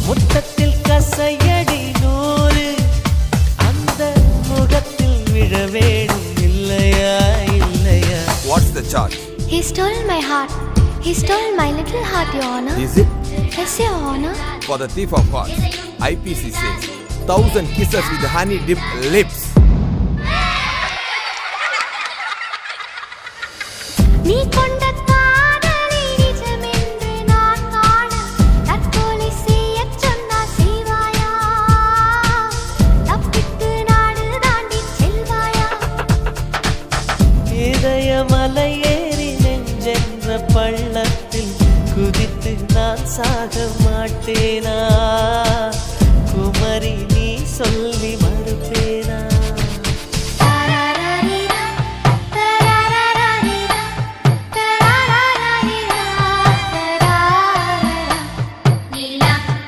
முத்தத்தில் கசையடி நூறு அந்த முகத்தில் விழ வேணும் இல்லையா இல்லையா. What's the charge? He stole my heart. He stole my little heart, Your Honor. Is it? Yes, Your Honor. For the thief of hearts, IPC says 1,000 kisses with honey dipped lips. நீ கொண்ட